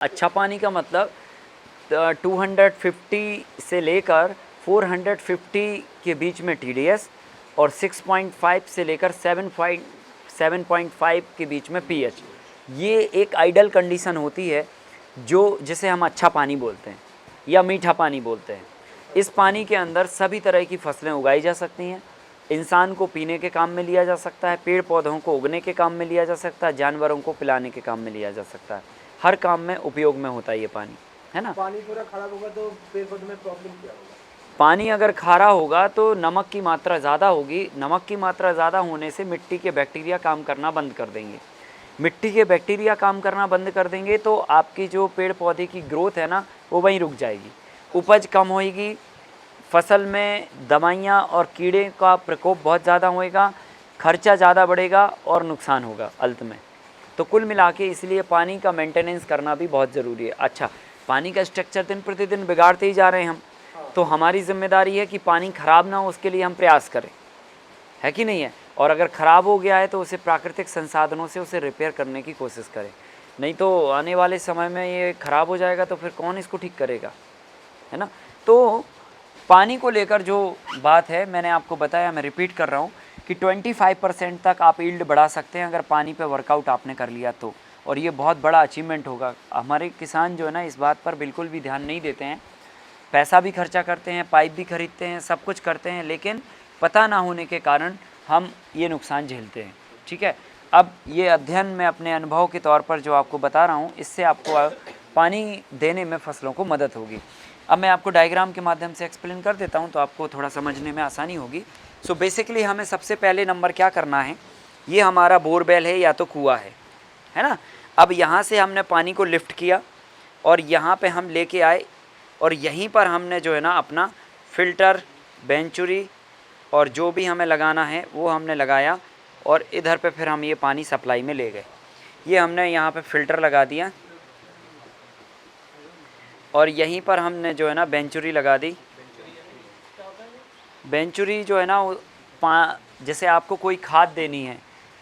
अच्छा पानी का मतलब 250 से लेकर 450 के बीच में TDS और 6.5 से लेकर 7.5 के बीच में pH। ये एक आइडल कंडीशन होती है जिसे हम अच्छा पानी बोलते हैं या मीठा पानी बोलते हैं। इस पानी के अंदर सभी तरह की फसलें उगाई जा सकती हैं। इंसान को पीने के काम में लिया जा सकता है, पेड़ पौधों को उगने के काम में लिया जा सकता है, जानवरों को पिलाने के काम में लिया जा सकता है। हर काम में उपयोग में होता है ये पानी, है ना। पानी पूरा खराब होगा तो पेड़ पौधों में प्रॉब्लम क्या होगा? पानी अगर खारा होगा तो नमक की मात्रा ज़्यादा होगी। नमक की मात्रा ज़्यादा होने से मिट्टी के बैक्टीरिया काम करना बंद कर देंगे। मिट्टी के बैक्टीरिया काम करना बंद कर देंगे तो आपकी जो पेड़ पौधे की ग्रोथ है ना, वो वहीं रुक जाएगी। उपज कम होएगी, फसल में दवाइयाँ और कीड़े का प्रकोप बहुत ज़्यादा होएगा, खर्चा ज़्यादा बढ़ेगा और नुकसान होगा अंत में। तो कुल मिला के इसलिए पानी का मेंटेनेंस करना भी बहुत ज़रूरी है। अच्छा, पानी का स्ट्रक्चर दिन प्रतिदिन बिगाड़ते ही जा रहे हैं हम, तो हमारी जिम्मेदारी है कि पानी ख़राब ना हो उसके लिए हम प्रयास करें, है कि नहीं है। और अगर ख़राब हो गया है तो उसे प्राकृतिक संसाधनों से उसे रिपेयर करने की कोशिश करें, नहीं तो आने वाले समय में ये ख़राब हो जाएगा तो फिर कौन इसको ठीक करेगा, है ना। तो पानी को लेकर जो बात है मैंने आपको बताया, मैं रिपीट कर रहा हूँ कि 25% तक आप यील्ड बढ़ा सकते हैं अगर पानी पे वर्कआउट आपने कर लिया तो, और ये बहुत बड़ा अचीवमेंट होगा। हमारे किसान जो है ना इस बात पर बिल्कुल भी ध्यान नहीं देते हैं, पैसा भी खर्चा करते हैं, पाइप भी खरीदते हैं, सब कुछ करते हैं, लेकिन पता ना होने के कारण हम ये नुकसान झेलते हैं। ठीक है, अब ये अध्ययन मैं अपने अनुभव के तौर पर जो आपको बता रहा हूँ, इससे आपको पानी देने में फसलों को मदद होगी। अब मैं आपको डायग्राम के माध्यम से एक्सप्लेन कर देता हूँ तो आपको थोड़ा समझने में आसानी होगी। सो बेसिकली हमें सबसे पहले नंबर क्या करना है, ये हमारा बोरवेल है या तो कुआं है ना। अब यहाँ से हमने पानी को लिफ्ट किया और यहाँ पे हम लेके आए और यहीं पर हमने जो है ना अपना फ़िल्टर, बेंचुरी और जो भी हमें लगाना है वो हमने लगाया और इधर पे फिर हम ये पानी सप्लाई में ले गए। ये हमने यहाँ पे फ़िल्टर लगा दिया और यहीं पर हमने जो है ना बेंचुरी लगा दी। बेंचुरी जो है ना जैसे आपको कोई खाद देनी है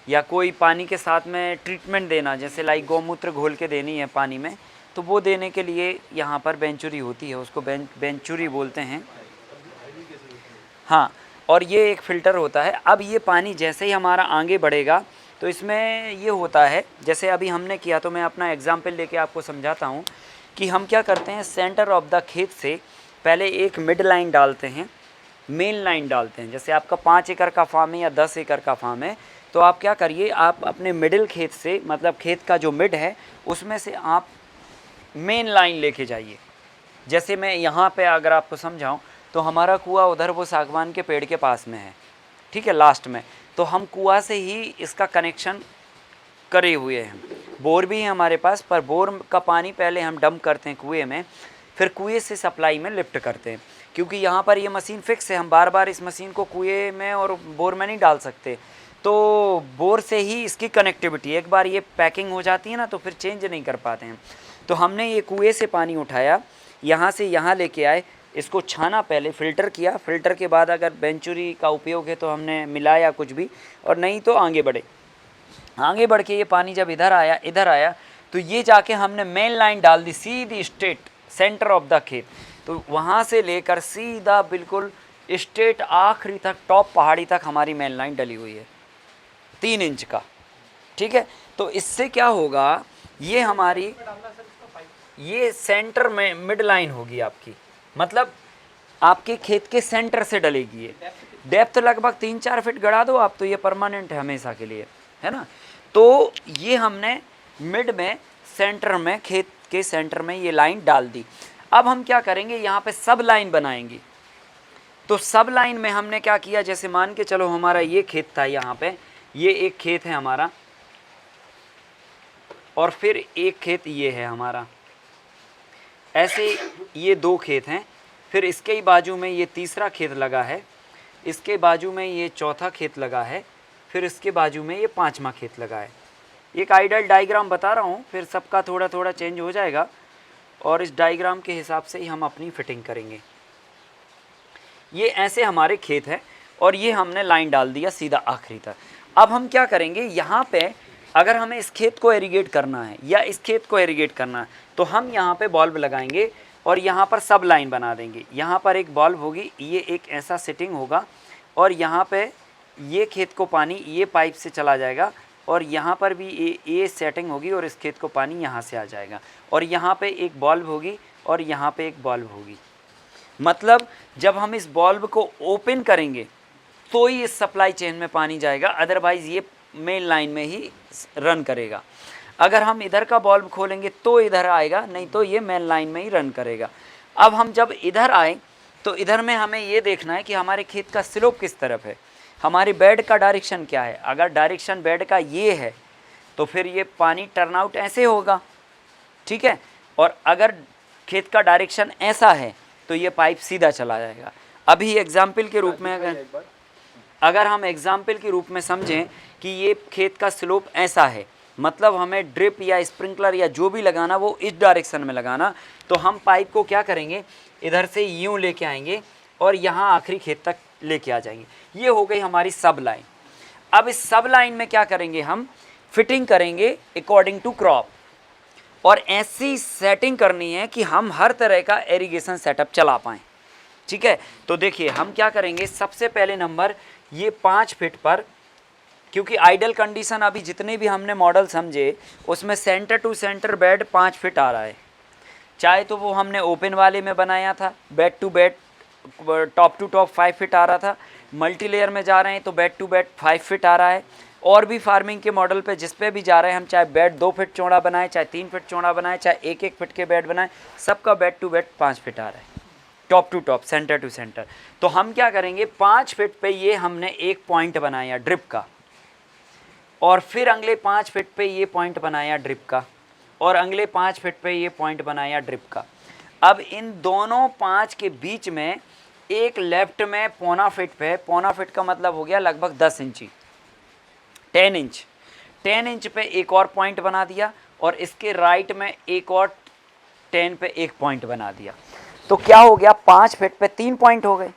या कोई पानी के साथ में ट्रीटमेंट देना, जैसे लाइक गौमूत्र घोल के देनी है पानी में, तो वो देने के लिए यहाँ पर बेंचुरी होती है, उसको बेंचुरी बोलते हैं। हाँ, और ये एक फ़िल्टर होता है। अब ये पानी जैसे ही हमारा आगे बढ़ेगा तो इसमें ये होता है, जैसे अभी हमने किया, तो मैं अपना एग्जाम्पल लेके आपको समझाता हूँ कि हम क्या करते हैं। सेंटर ऑफ द खेत से पहले एक मिड लाइन डालते हैं, मेन लाइन डालते हैं। जैसे आपका 5 एकड़ का फार्म है या 10 एकड़ का फार्म है, तो आप क्या करिए, आप अपने मिडिल खेत से, मतलब खेत का जो मिड है उसमें से आप मेन लाइन लेके जाइए। जैसे मैं यहाँ पे अगर आपको समझाऊँ तो हमारा कुआं उधर वो सागवान के पेड़ के पास में है, ठीक है, लास्ट में। तो हम कुआं से ही इसका कनेक्शन करे हुए हैं। बोर भी है हमारे पास, पर बोर का पानी पहले हम डंप करते हैं कुएं में, फिर कुएं से सप्लाई में लिफ्ट करते हैं। क्योंकि यहाँ पर ये मशीन फिक्स है, हम बार बार इस मशीन को कुएं में और बोर में नहीं डाल सकते। तो बोर से ही इसकी कनेक्टिविटी, एक बार ये पैकिंग हो जाती है ना तो फिर चेंज नहीं कर पाते हैं। तो हमने ये कुएं से पानी उठाया, यहाँ से यहाँ लेके आए, इसको छाना, पहले फ़िल्टर किया। फ़िल्टर के बाद अगर बेंचुरी का उपयोग है तो हमने मिलाया कुछ भी, और नहीं तो आगे बढ़े। आगे बढ़ के ये पानी जब इधर आया तो ये जाके हमने मेन लाइन डाल दी सीधी स्ट्रेट सेंटर ऑफ द खेत। तो वहाँ से लेकर सीधा बिल्कुल स्ट्रेट आखिरी तक, टॉप पहाड़ी तक हमारी मेन लाइन डली हुई है 3 इंच का, ठीक है। तो इससे क्या होगा, ये हमारी ये सेंटर में मिड लाइन होगी आपकी, मतलब आपके खेत के सेंटर से डलेगी ये। डेप्थ लगभग 3-4 फीट गड़ा दो आप, तो ये परमानेंट है हमेशा के लिए, है ना। तो ये हमने मिड में, सेंटर में, खेत के सेंटर में ये लाइन डाल दी। अब हम क्या करेंगे, यहाँ पे सब लाइन बनाएंगे। तो सब लाइन में हमने क्या किया, जैसे मान के चलो हमारा ये खेत था, यहाँ पे ये एक खेत है हमारा, और फिर एक खेत ये है हमारा, ऐसे ये 2 खेत हैं। फिर इसके ही बाजू में ये तीसरा खेत लगा है, इसके बाजू में ये चौथा खेत लगा है, फिर इसके बाजू में ये 5वां खेत लगा है। एक आइडियल डायग्राम बता रहा हूँ, फिर सबका थोड़ा थोड़ा चेंज हो जाएगा और इस डायग्राम के हिसाब से ही हम अपनी फिटिंग करेंगे। ये ऐसे हमारे खेत है और ये हमने लाइन डाल दिया सीधा आखिरी तक। अब हम क्या करेंगे, यहाँ पे अगर हमें इस खेत को इरिगेट करना है या इस खेत को इरिगेट करना है तो हम यहाँ पे बॉल्ब लगाएंगे और यहाँ पर सब लाइन बना देंगे। यहाँ पर एक बॉल्ब होगी, ये एक ऐसा सेटिंग होगा और यहाँ पे ये खेत को पानी ये पाइप से चला जाएगा और यहाँ पर भी ये सेटिंग होगी और इस खेत को पानी यहाँ से आ जाएगा और यहाँ पे एक बॉल्ब होगी और यहाँ पे एक बॉल्ब होगी। मतलब जब हम इस बॉल्ब को ओपन करेंगे तो ही इस सप्लाई चेन में पानी जाएगा, अदरवाइज़ ये मेन लाइन में ही रन करेगा। अगर हम इधर का बॉल्ब खोलेंगे तो इधर आएगा, नहीं तो ये मेन लाइन में ही रन करेगा। अब हम जब इधर आए तो इधर में हमें ये देखना है कि हमारे खेत का स्लोप किस तरफ है, हमारे बेड का डायरेक्शन क्या है। अगर डायरेक्शन बेड का ये है तो फिर ये पानी टर्न आउट ऐसे होगा, ठीक है। और अगर खेत का डायरेक्शन ऐसा है तो ये पाइप सीधा चला जाएगा। अभी एग्जाम्पल के रूप में अगर हम एग्जाम्पल के रूप में समझें कि ये खेत का स्लोप ऐसा है, मतलब हमें ड्रिप या स्प्रिंकलर या जो भी लगाना वो इस डायरेक्शन में लगाना, तो हम पाइप को क्या करेंगे, इधर से यूँ लेके आएंगे और यहाँ आखिरी खेत तक लेके आ जाएंगे। ये हो गई हमारी सब लाइन। अब इस सब लाइन में क्या करेंगे, हम फिटिंग करेंगे अकॉर्डिंग टू क्रॉप और ऐसी सेटिंग करनी है कि हम हर तरह का इरिगेशन सेटअप चला पाएँ, ठीक है। तो देखिए हम क्या करेंगे, सबसे पहले नंबर ये 5 फीट पर, क्योंकि आइडल कंडीशन अभी जितने भी हमने मॉडल समझे उसमें centre to centre bed 5 feet आ रहा है। चाहे तो वो हमने ओपन वाले में बनाया था, bed to bed top to top 5 feet आ रहा था, मल्टी लेयर में जा रहे हैं तो बेड टू बेड 5 फीट आ रहा है। और भी फार्मिंग के मॉडल पे जिस पे भी जा रहे हैं हम, चाहे बेड 2 फीट चौड़ा बनाए, चाहे 3 फीट चौड़ा बनाए, चाहे 1-1 फीट के बेड बनाए, सबका बेड टू बेड 5 फीट आ रहा है, top to top, centre to centre. तो हम क्या करेंगे, 5 फीट पे ये हमने एक पॉइंट बनाया ड्रिप का, और फिर अगले 5 फीट पे ये पॉइंट बनाया ड्रिप का, और अगले 5 फीट पे ये पॉइंट बनाया ड्रिप का। अब इन दोनों 5 के बीच में एक लेफ्ट में पौना फीट पे, पौना फीट का मतलब हो गया लगभग 10 इंची, 10 इंच, 10 इंच पे एक और पॉइंट बना दिया और इसके राइट में एक और 10 पे एक पॉइंट बना दिया। तो क्या हो गया, 5 फीट पे 3 पॉइंट हो गए।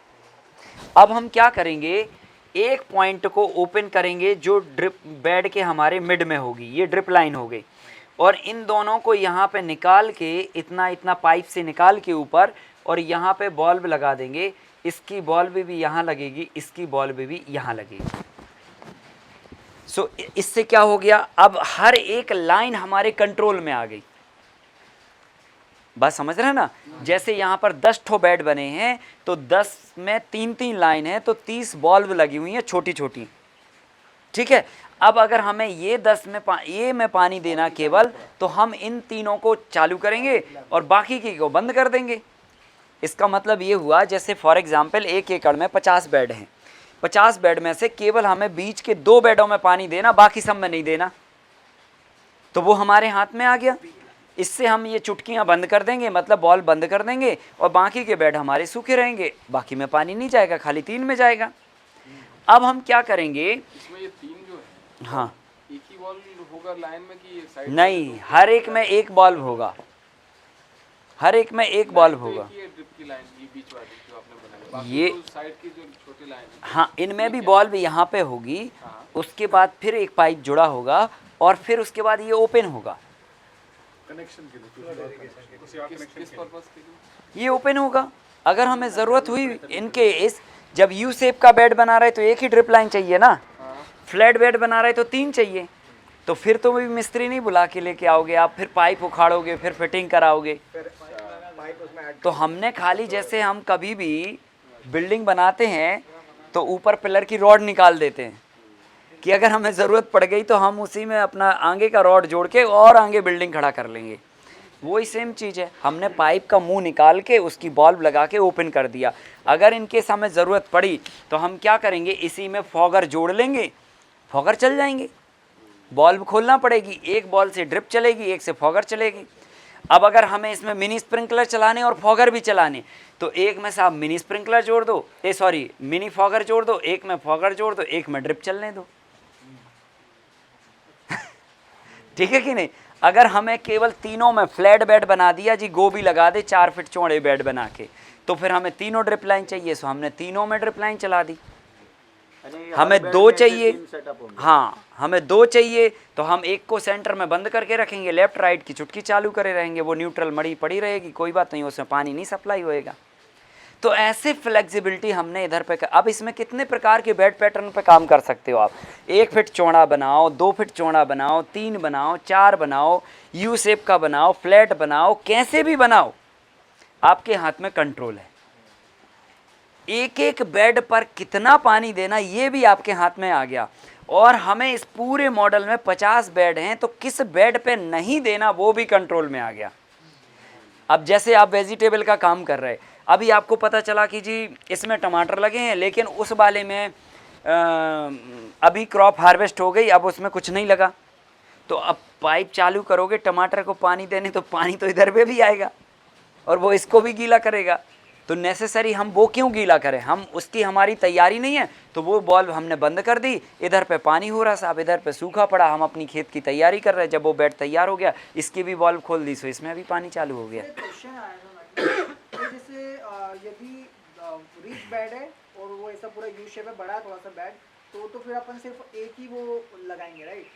अब हम क्या करेंगे, एक पॉइंट को ओपन करेंगे जो ड्रिप बेड के हमारे मिड में होगी, ये ड्रिप लाइन हो गई, और इन दोनों को यहाँ पे निकाल के इतना इतना पाइप से निकाल के ऊपर, और यहाँ पे बॉल्ब लगा देंगे। इसकी बॉल्ब भी यहाँ लगेगी, इसकी बॉल्ब भी यहाँ लगेगी। सो इससे क्या हो गया, अब हर एक लाइन हमारे कंट्रोल में आ गई। बात समझ रहे हैं ना। जैसे यहाँ पर 10 ठो बेड बने हैं तो 10 में 3-3 लाइन है तो 30 बॉल्ब लगी हुई हैं छोटी छोटी, ठीक है। अब अगर हमें ये 10 में ये में पानी देना केवल, तो हम इन तीनों को चालू करेंगे और बाकी की को बंद कर देंगे। इसका मतलब ये हुआ, जैसे फॉर एग्जांपल 1 एकड़ में 50 बेड हैं, 50 बेड में से केवल हमें बीच के 2 बेडों में पानी देना, बाकी सब में नहीं देना, तो वो हमारे हाथ में आ गया। इससे हम ये चुटकियाँ बंद कर देंगे, मतलब बॉल बंद कर देंगे, और बाकी के बेड हमारे सूखे रहेंगे, बाकी में पानी नहीं जाएगा, खाली 3 में जाएगा। अब हम क्या करेंगे, इसमें ये 3 जो है, हाँ, एक ही बॉल होगा लाइन में कि ये साइड नहीं, हर एक में एक बॉल्ब होगा, हर एक में एक बॉल्ब होगा। ये ड्रिप की लाइन, ये बीच वाली जो आपने बनाई, बाकी ये जो साइड की जो छोटी लाइन है, हाँ, इनमें भी बॉल्ब यहाँ पे होगी, हाँ। उसके बाद फिर एक पाइप जुड़ा होगा और फिर उसके बाद ये ओपन होगा, कनेक्शन के लिए किस पर्पस के लिए ये ओपन होगा। अगर हमें ज़रूरत हुई इनके इस, जब यू शेप का बेड बना रहे तो एक ही ड्रिप लाइन चाहिए ना, फ्लैट बेड बना रहे तो 3 चाहिए, तो फिर तो भी मिस्त्री नहीं बुला के लेके आओगे आप, फिर पाइप उखाड़ोगे, फिर फिटिंग कराओगे। तो हमने खाली, जैसे हम कभी भी बिल्डिंग बनाते हैं तो ऊपर पिलर की रॉड निकाल देते हैं कि अगर हमें ज़रूरत पड़ गई तो हम उसी में अपना आगे का रॉड जोड़ के और आगे बिल्डिंग खड़ा कर लेंगे। वही सेम चीज़ है, हमने पाइप का मुंह निकाल के उसकी बॉल्ब लगा के ओपन कर दिया। अगर इनकेस हमें ज़रूरत पड़ी तो हम क्या करेंगे, इसी में फॉगर जोड़ लेंगे, फॉगर चल जाएंगे। बॉल्ब खोलना पड़ेगी, एक बॉल से ड्रिप चलेगी, एक से फॉगर चलेगी। अब अगर हमें इसमें मिनी स्प्रिंकलर चलाने और फॉगर भी चलाने, तो एक में से आप मिनी स्प्रिंकलर जोड़ दो, मिनी फॉगर जोड़ दो, एक में फॉगर जोड़ दो, एक में ड्रिप चलने दो। ठीक है कि नहीं। अगर हमें केवल तीनों में फ्लैट बेड बना दिया जी, गोभी लगा दे 4 फीट चौड़े बेड बना के, तो फिर हमें तीनों ड्रिप लाइन चाहिए, सो हमने तीनों में ड्रिप लाइन चला दी। हमें दो चाहिए, हाँ हमें दो चाहिए, तो हम एक को सेंटर में बंद करके रखेंगे, लेफ्ट राइट की चुटकी चालू करे रहेंगे, वो न्यूट्रल मड़ी पड़ी रहेगी, कोई बात नहीं, उसमें पानी नहीं सप्लाई होएगा। तो ऐसे फ्लेक्सिबिलिटी हमने इधर पे अब इसमें कितने प्रकार के बेड पैटर्न पे काम कर सकते हो आप। 1 फीट चौड़ा बनाओ, 2 फीट चौड़ा बनाओ, 3 बनाओ, 4 बनाओ, यू शेप का बनाओ, फ्लैट बनाओ, कैसे भी बनाओ, आपके हाथ में कंट्रोल है। एक एक बेड पर कितना पानी देना ये भी आपके हाथ में आ गया। और हमें इस पूरे मॉडल में 50 बेड हैं, तो किस बेड पे नहीं देना वो भी कंट्रोल में आ गया। अब जैसे आप वेजिटेबल का काम कर रहे, अभी आपको पता चला कि जी इसमें टमाटर लगे हैं, लेकिन उस वाले में अभी क्रॉप हार्वेस्ट हो गई, अब उसमें कुछ नहीं लगा, तो अब पाइप चालू करोगे टमाटर को पानी देने, तो पानी तो इधर पे भी आएगा और वो इसको भी गीला करेगा। तो नेसेसरी हम वो क्यों गीला करें, हम उसकी हमारी तैयारी नहीं है, तो वो बॉल्व हमने बंद कर दी, इधर पे पानी हो रहा साहब, इधर पे सूखा पड़ा, हम अपनी खेत की तैयारी कर रहे हैं। जब वो बेड तैयार हो गया, इसकी भी बॉल्व खोल दी, सो इसमें भी पानी चालू हो गया। क्वेश्चन आया था तो जैसे यदि रिच बेड है और वो ऐसा पूरा यू शेप है, बड़ा थोड़ा सा बेड, तो फिर अपन सिर्फ एक ही वो लगाएंगे, राइट,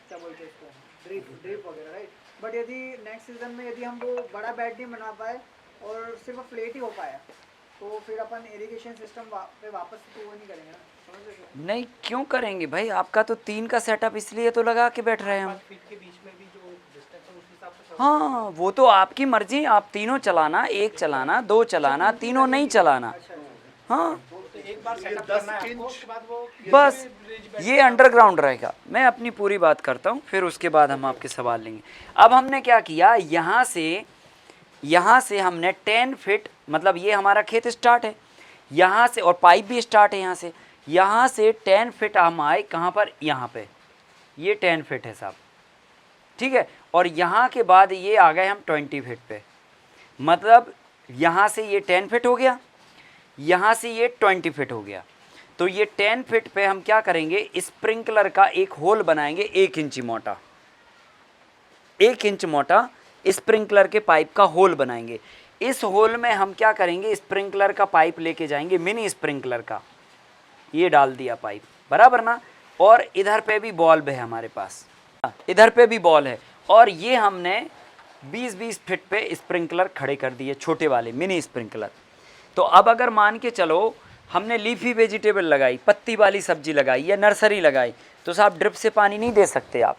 क्या बोलते हैं इसको, ड्रिप वगैरह, राइट। बट यदि नेक्स्ट सीजन में यदि हम वो बड़ा बेड नहीं बना पाए और सिर्फ फ्लैट ही हो पाया, तो फिर अपन इरिगेशन सिस्टम पे वापस तो वो नहीं करेंगे ना, समझ रहे हो? नहीं क्यों करेंगे भाई, आपका तो 3 का सेटअप इसलिए तो लगा के बैठ रहे हैं हम। 5 फीट के बीच में भी जो डिस्टेंस है उस हिसाब से हाँ वो तो आपकी मर्जी, आप तीनों चलाना, एक चलाना, 2 चलाना, तीनों नहीं चलाना। हाँ तो एक बार सेटअप करना है आपको, उसके बाद वो बस ये अंडरग्राउंड रहेगा। मैं अपनी पूरी बात करता हूँ, फिर उसके बाद हम आपके सवाल लेंगे। अब हमने क्या किया, यहाँ से हमने 10 फीट, मतलब ये हमारा खेत स्टार्ट है यहाँ से, और पाइप भी स्टार्ट है यहाँ से 10 फीट हम आए कहाँ पर, यहाँ पे, ये 10 फीट है साहब, ठीक है। और यहाँ के बाद ये आ गए हम 20 फीट पे, मतलब यहाँ से ये 10 फीट हो गया, यहाँ से ये 20 फीट हो गया। तो ये 10 फीट पे हम क्या करेंगे, स्प्रिंकलर का एक होल बनाएंगे 1 इंच मोटा, 1 इंच मोटा स्प्रिंकलर के पाइप का होल बनाएंगे। इस होल में हम क्या करेंगे, स्प्रिंकलर का पाइप लेके जाएंगे, मिनी स्प्रिंकलर का, ये डाल दिया पाइप, बराबर ना। और इधर पे भी बॉल्ब है हमारे पास, इधर पे भी बॉल है, और ये हमने 20-20 फीट पे स्प्रिंकलर खड़े कर दिए, छोटे वाले मिनी स्प्रिंकलर। तो अब अगर मान के चलो हमने लीफी वेजिटेबल लगाई, पत्ती वाली सब्जी लगाई या नर्सरी लगाई, तो साहब ड्रिप से पानी नहीं दे सकते आप,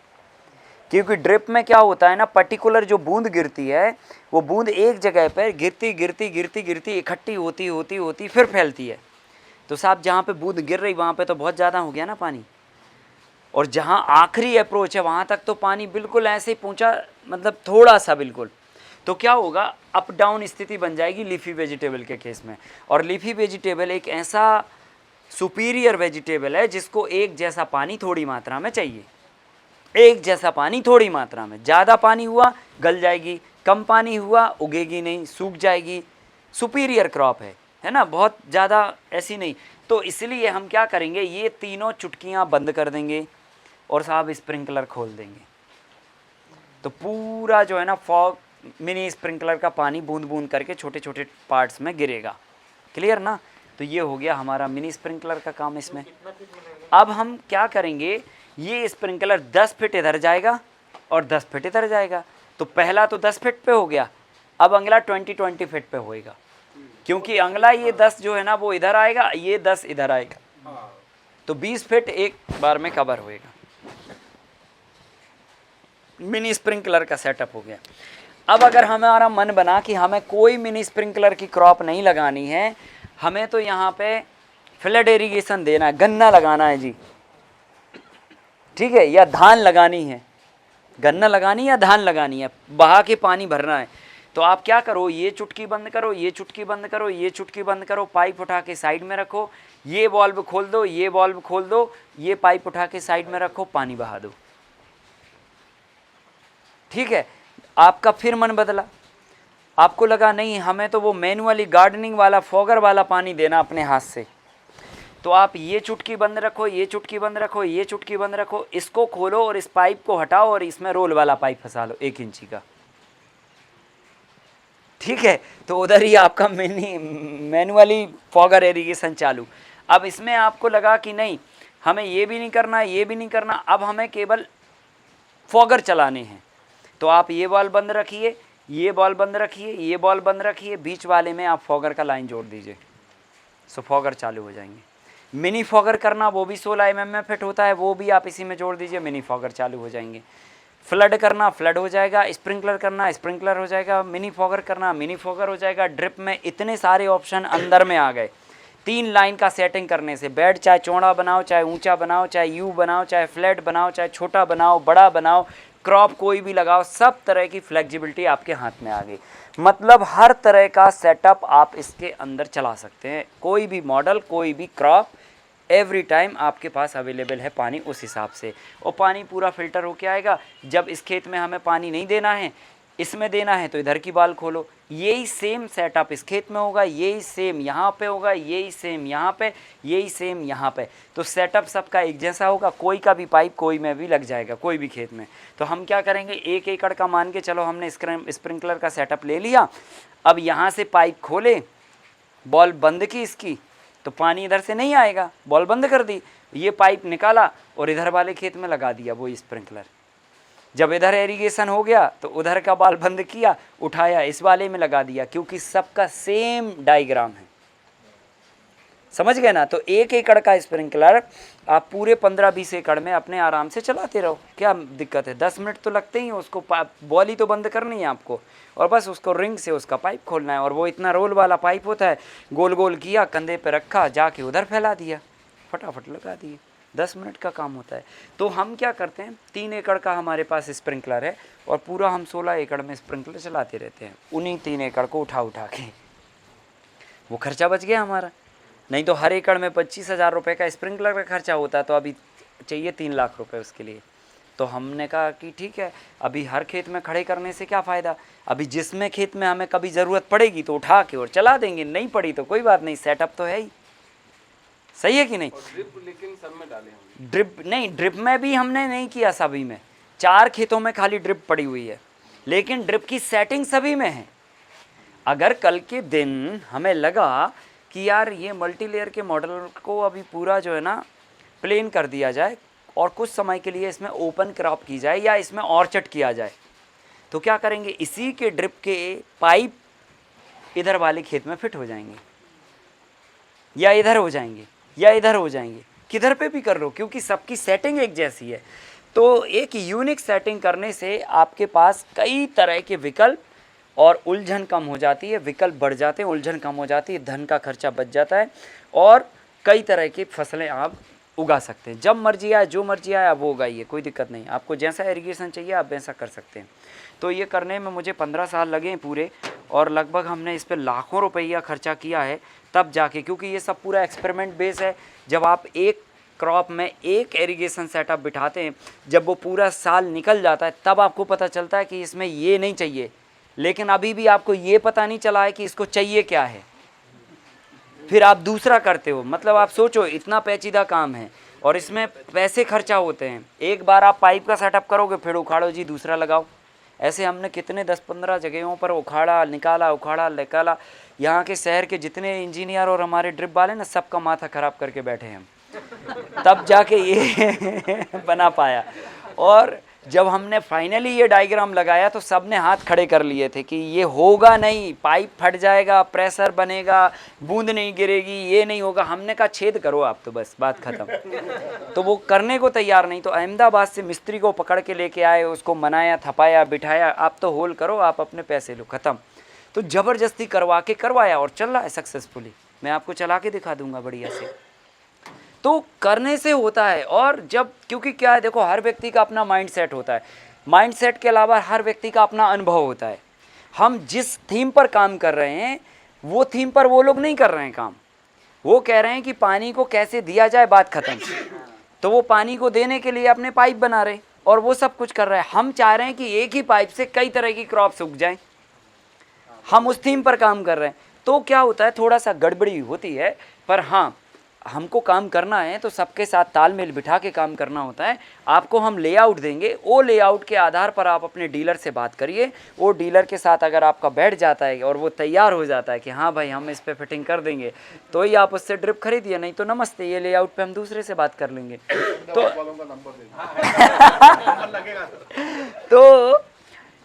क्योंकि ड्रिप में क्या होता है ना, पर्टिकुलर जो बूंद गिरती है, वो बूंद एक जगह पर गिरती इकट्ठी होती फिर फैलती है। तो साहब जहाँ पे बूंद गिर रही वहाँ पे तो बहुत ज़्यादा हो गया ना पानी, और जहाँ आखिरी अप्रोच है वहाँ तक तो पानी बिल्कुल ऐसे ही पहुँचा, मतलब थोड़ा सा बिल्कुल। तो क्या होगा, अप डाउन स्थिति बन जाएगी लीफी वेजिटेबल के केस में। और लीफी वेजिटेबल एक ऐसा सुपीरियर वेजिटेबल है जिसको एक जैसा पानी थोड़ी मात्रा में चाहिए, एक जैसा पानी थोड़ी मात्रा में। ज़्यादा पानी हुआ गल जाएगी, कम पानी हुआ उगेगी नहीं, सूख जाएगी। सुपीरियर क्रॉप है ना, बहुत ज़्यादा ऐसी नहीं। तो इसलिए हम क्या करेंगे, ये तीनों चुटकियाँ बंद कर देंगे और साहब स्प्रिंकलर खोल देंगे, तो पूरा जो है ना फॉग मिनी स्प्रिंकलर का पानी बूंद बूंद करके छोटे छोटे पार्ट्स में गिरेगा। क्लियर ना। तो ये हो गया हमारा मिनी स्प्रिंकलर का काम इसमें। अब हम क्या करेंगे, ये स्प्रिंकलर 10 फीट इधर जाएगा और 10 फीट इधर जाएगा। तो पहला तो 10 फीट पे हो गया, अब अगला 20 फीट पे होएगा, क्योंकि अगला ये 10 जो है ना वो इधर आएगा, ये 10 इधर आएगा, तो 20 फीट एक बार में कवर होएगा। मिनी स्प्रिंकलर का सेटअप हो गया। अब अगर हमारा मन बना कि हमें कोई मिनी स्प्रिंकलर की क्रॉप नहीं लगानी है, हमें तो यहाँ पे फ्लड इरिगेशन देना है, गन्ना लगाना है जी, ठीक है, या धान लगानी है, गन्ना लगानी है या धान लगानी है, बहा के पानी भरना है, तो आप क्या करो, ये चुटकी बंद करो, ये चुटकी बंद करो, ये चुटकी बंद करो, पाइप उठा के साइड में रखो, ये वाल्व खोल दो, ये वाल्व खोल दो, ये पाइप उठा के साइड में रखो, पानी बहा दो। ठीक है, आपका फिर मन बदला, आपको लगा नहीं हमें तो वो मैनुअली गार्डनिंग वाला फॉगर वाला पानी देना अपने हाथ से, तो आप ये चुटकी बंद रखो, ये चुटकी बंद रखो, ये चुटकी बंद रखो, इसको खोलो और इस पाइप को हटाओ और इसमें रोल वाला पाइप फंसा लो 1 इंची का। ठीक है, तो उधर ही आपका मैनुअली फॉगर इरिगेशन चालू। अब इसमें आपको लगा कि नहीं हमें ये भी नहीं करना, ये भी नहीं करना, अब हमें केवल फॉगर चलाने हैं, तो आप ये बॉल बंद रखिए, ये बॉल बंद रखिए, ये बॉल बंद रखिए, बीच वाले में आप फॉगर का लाइन जोड़ दीजिए, सो फॉगर चालू हो जाएंगे। मिनी फॉगर करना वो भी 16 mm में फिट होता है, वो भी आप इसी में जोड़ दीजिए, मिनी फॉगर चालू हो जाएंगे। फ्लड करना फ्लड हो जाएगा, स्प्रिंकलर करना स्प्रिंकलर हो जाएगा, मिनी फॉगर करना मिनी फॉगर हो जाएगा। ड्रिप में इतने सारे ऑप्शन अंदर में आ गए। 3 लाइन का सेटिंग करने से बेड चाहे चौड़ा बनाओ, चाहे ऊंचा बनाओ, चाहे यू बनाओ, चाहे फ्लैट बनाओ, चाहे छोटा बनाओ, बड़ा बनाओ, क्रॉप कोई भी लगाओ, सब तरह की फ्लेक्सिबिलिटी आपके हाथ में आ गई। मतलब हर तरह का सेटअप आप इसके अंदर चला सकते हैं, कोई भी मॉडल, कोई भी क्रॉप, एवरी टाइम आपके पास अवेलेबल है पानी उस हिसाब से। और पानी पूरा फिल्टर होके आएगा। जब इस खेत में हमें पानी नहीं देना है, इसमें देना है, तो इधर की बाल खोलो, यही सेम सेटअप इस खेत में होगा, यही सेम यहाँ पे होगा, यही सेम यहाँ पे, यही सेम यहाँ पे। तो सेटअप सबका एक जैसा होगा, कोई का भी पाइप कोई में भी लग जाएगा, कोई भी खेत में। तो हम क्या करेंगे, 1 एकड़ का मान के चलो हमने स्प्रिंकलर का सेटअप ले लिया। अब यहाँ से पाइप खोले, बॉल बंद की इसकी, तो पानी इधर से नहीं आएगा, बॉल बंद कर दी, ये पाइप निकाला और इधर वाले खेत में लगा दिया वो स्प्रिंकलर। जब इधर इरिगेशन हो गया तो उधर का बाल बंद किया, उठाया इस वाले में लगा दिया, क्योंकि सबका सेम डायग्राम है। समझ गए ना। तो 1 एकड़ का स्प्रिंकलर आप पूरे 15-20 एकड़ में अपने आराम से चलाते रहो, क्या दिक्कत है। 10 मिनट तो लगते ही हैं, उसको बॉल ही तो बंद करनी है आपको, और बस उसको रिंग से उसका पाइप खोलना है। और वो इतना रोल वाला पाइप होता है, गोल गोल किया, कंधे पे रखा, जाके उधर फैला दिया, फटाफट लगा दिए, 10 मिनट का काम होता है। तो हम क्या करते हैं, 3 एकड़ का हमारे पास स्प्रिंकलर है और पूरा हम 16 एकड़ में स्प्रिंकलर चलाते रहते हैं। उन्हीं 3 एकड़ को उठा के वो खर्चा बच गया हमारा। नहीं तो हर एकड़ में 25,000 रुपये का स्प्रिंकलर का खर्चा होता, तो अभी चाहिए 3 लाख रुपए उसके लिए। तो हमने कहा कि ठीक है, अभी हर खेत में खड़े करने से क्या फ़ायदा, अभी जिसमें खेत में हमें कभी ज़रूरत पड़ेगी तो उठा के और चला देंगे, नहीं पड़ी तो कोई बात नहीं, सेटअप तो है ही। सही है कि नहीं। ड्रिप लेकिन सब में डाले हम। ड्रिप नहीं, ड्रिप में भी हमने नहीं किया सभी में, 4 खेतों में खाली ड्रिप पड़ी हुई है, लेकिन ड्रिप की सेटिंग सभी में है। अगर कल के दिन हमें लगा कि यार ये मल्टी लेयर के मॉडल को अभी पूरा जो है ना प्लेन कर दिया जाए और कुछ समय के लिए इसमें ओपन क्रॉप की जाए या इसमें ऑर्चर्ड किया जाए, तो क्या करेंगे, इसी के ड्रिप के पाइप इधर वाले खेत में फिट हो जाएंगे, या इधर हो जाएंगे, या इधर हो जाएंगे, किधर पे भी कर लो, क्योंकि सबकी सेटिंग एक जैसी है। तो एक यूनिक सेटिंग करने से आपके पास कई तरह के विकल्प और उलझन कम हो जाती है, विकल्प बढ़ जाते हैं, उलझन कम हो जाती है, धन का खर्चा बच जाता है और कई तरह की फसलें आप उगा सकते हैं। जब मर्जी आए, जो मर्जी आए आप वो उगाइए, कोई दिक्कत नहीं। आपको जैसा इरिगेशन चाहिए आप वैसा कर सकते हैं। तो ये करने में मुझे 15 साल लगे हैं पूरे, और लगभग हमने इस पर लाखों रुपया खर्चा किया है तब जाके, क्योंकि ये सब पूरा एक्सपेरिमेंट बेस है। जब आप एक क्रॉप में एक इरिगेशन सेटअप बिठाते हैं, जब वो पूरा साल निकल जाता है तब आपको पता चलता है कि इसमें ये नहीं चाहिए, लेकिन अभी भी आपको ये पता नहीं चला है कि इसको चाहिए क्या है, फिर आप दूसरा करते हो। मतलब आप सोचो, इतना पेचीदा काम है और इसमें पैसे खर्चा होते हैं। एक बार आप पाइप का सेटअप करोगे, फिर उखाड़ो जी दूसरा लगाओ। ऐसे हमने कितने 10-15 जगहों पर उखाड़ा निकाला, उखाड़ा निकाला। यहाँ के शहर के जितने इंजीनियर और हमारे ड्रिप वाले ना, सबका माथा खराब करके बैठे हैं हम तब जाके ये बना पाया। और जब हमने फाइनली ये डायग्राम लगाया तो सबने हाथ खड़े कर लिए थे कि ये होगा नहीं, पाइप फट जाएगा, प्रेशर बनेगा, बूंद नहीं गिरेगी, ये नहीं होगा। हमने कहा छेद करो आप, तो बस बात खत्म। तो वो करने को तैयार नहीं, तो अहमदाबाद से मिस्त्री को पकड़ के लेके आए, उसको मनाया, थपाया, बिठाया, आप तो होल करो, आप अपने पैसे लो, ख़त्म। तो ज़बरदस्ती करवा के करवाया और चल रहा है सक्सेसफुली। मैं आपको चला के दिखा दूंगा बढ़िया से। तो करने से होता है। और जब, क्योंकि क्या है, देखो हर व्यक्ति का अपना माइंड सेट होता है, माइंड सेट के अलावा हर व्यक्ति का अपना अनुभव होता है। हम जिस थीम पर काम कर रहे हैं वो थीम पर वो लोग नहीं कर रहे हैं काम, वो कह रहे हैं कि पानी को कैसे दिया जाए, बात खत्म। तो वो पानी को देने के लिए अपने पाइप बना रहे और वो सब कुछ कर रहे हैं। हम चाह रहे हैं कि एक ही पाइप से कई तरह की क्रॉप्स उग जाएं, हम उस थीम पर काम कर रहे हैं। तो क्या होता है, थोड़ा सा गड़बड़ी होती है, पर हाँ हमको काम करना है तो सबके साथ तालमेल बिठा के काम करना होता है। आपको हम लेआउट देंगे, वो लेआउट के आधार पर आप अपने डीलर से बात करिए। वो डीलर के साथ अगर आपका बैठ जाता है और वो तैयार हो जाता है कि हाँ भाई हम इस पे फिटिंग कर देंगे, तो ही आप उससे ड्रिप खरीदिए, नहीं तो नमस्ते, ये लेआउट पे हम दूसरे से बात कर लेंगे। तो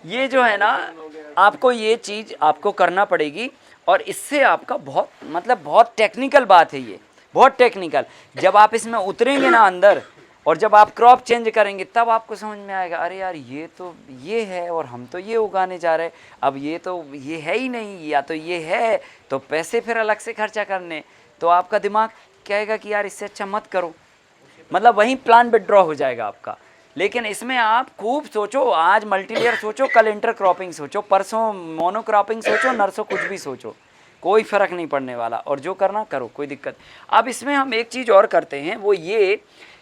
ये जो है ना, आपको ये चीज़ आपको करना पड़ेगी और इससे आपका बहुत टेक्निकल बात है, ये बहुत टेक्निकल। जब आप इसमें उतरेंगे ना अंदर और जब आप क्रॉप चेंज करेंगे तब आपको समझ में आएगा, अरे यार ये तो ये है और हम तो ये उगाने जा रहे हैं, अब ये तो ये है ही नहीं, या तो ये है तो पैसे फिर अलग से खर्चा करने। तो आपका दिमाग कहेगा कि यार इससे अच्छा मत करो, मतलब वहीं प्लान विड्रॉ हो जाएगा आपका। लेकिन इसमें आप खूब सोचो, आज मल्टीलेयर सोचो, कल इंटर क्रॉपिंग सोचो, परसों मोनोक्रॉपिंग सोचो, नरसों कुछ भी सोचो, कोई फ़र्क नहीं पड़ने वाला, और जो करना करो, कोई दिक्कत। अब इसमें हम एक चीज़ और करते हैं, वो ये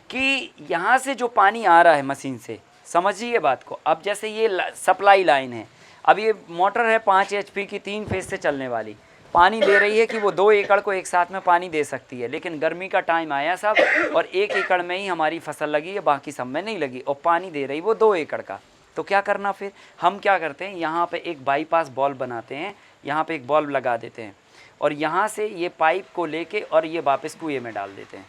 कि यहाँ से जो पानी आ रहा है मशीन से, समझिए बात को। अब जैसे ये सप्लाई लाइन है, अब ये मोटर है 5 HP की, 3 फेज से चलने वाली, पानी दे रही है कि वो 2 एकड़ को एक साथ में पानी दे सकती है। लेकिन गर्मी का टाइम आया साहब, और 1 एकड़ में ही हमारी फसल लगी है, बाकी सब में नहीं लगी, और पानी दे रही वो 2 एकड़ का। तो क्या करना फिर? हम क्या करते हैं, यहाँ पे एक बाईपास बॉल्ब बनाते हैं, यहाँ पे एक बॉल्ब लगा देते हैं, और यहाँ से ये पाइप को लेके और ये वापस कुएं में डाल देते हैं।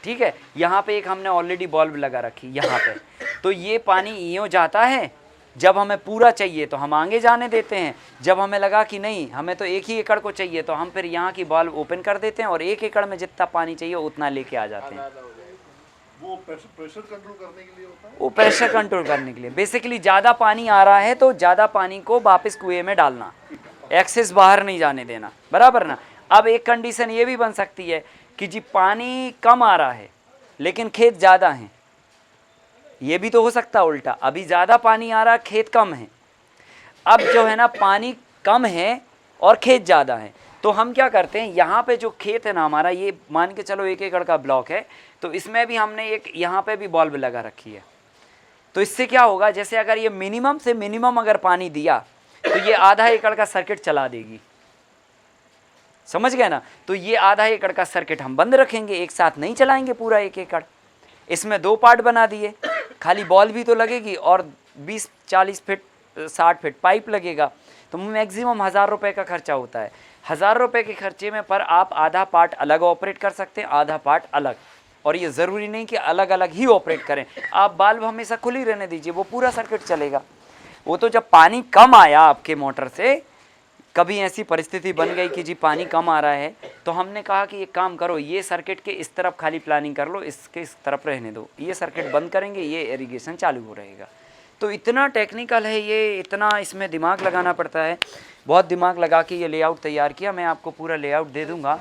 ठीक है, यहाँ पे एक हमने ऑलरेडी बॉल्ब लगा रखी यहाँ पे, तो ये पानी यूँ जाता है। जब हमें पूरा चाहिए तो हम आगे जाने देते हैं, जब हमें लगा कि नहीं हमें तो 1 ही एकड़ को चाहिए, तो हम फिर यहाँ की बॉल्ब ओपन कर देते हैं और 1 एकड़ में जितना पानी चाहिए उतना लेके आ जाते हैं। वो प्रेशर कंट्रोल करने के लिए होता है। वो प्रेशर कंट्रोल करने के लिए, बेसिकली ज़्यादा पानी आ रहा है तो ज़्यादा पानी को वापस कुएं में डालना, एक्सेस बाहर नहीं जाने देना, बराबर ना। अब एक कंडीशन ये भी बन सकती है कि जी पानी कम आ रहा है लेकिन खेत ज़्यादा हैं, ये भी तो हो सकता है उल्टा। अभी ज़्यादा पानी आ रहा है, खेत कम है। अब जो है ना, पानी कम है और खेत ज़्यादा है, तो हम क्या करते हैं, यहाँ पे जो खेत है ना हमारा, ये मान के चलो 1 एकड़ का ब्लॉक है, तो इसमें भी हमने एक यहाँ पे भी बॉल्ब लगा रखी है। तो इससे क्या होगा, जैसे अगर ये मिनिमम से मिनिमम अगर पानी दिया तो ये आधा एकड़ का सर्किट चला देगी, समझ गए ना। तो ये आधा एकड़ का सर्किट हम बंद रखेंगे, एक साथ नहीं चलाएंगे पूरा 1 एकड़। इसमें 2 पार्ट बना दिए, खाली बॉल भी तो लगेगी और 20-40 फीट 60 फीट पाइप लगेगा, तो मैक्सिमम 1000 रुपये का खर्चा होता है। 1000 रुपये के खर्चे में पर आप आधा पार्ट अलग ऑपरेट कर सकते हैं, आधा पार्ट अलग, और ये ज़रूरी नहीं कि अलग अलग ही ऑपरेट करें। आप बल्ब हमेशा खुली रहने दीजिए, वो पूरा सर्किट चलेगा। वो तो जब पानी कम आया आपके मोटर से, कभी ऐसी परिस्थिति बन गई कि जी पानी कम आ रहा है, तो हमने कहा कि एक काम करो, ये सर्किट के इस तरफ खाली प्लानिंग कर लो, इसके इस तरफ रहने दो, ये सर्किट बंद करेंगे, ये इरिगेशन चालू हो रहेगा। तो इतना टेक्निकल है ये, इतना इसमें दिमाग लगाना पड़ता है, बहुत दिमाग लगा के ये लेआउट तैयार किया। मैं आपको पूरा लेआउट दे दूंगा।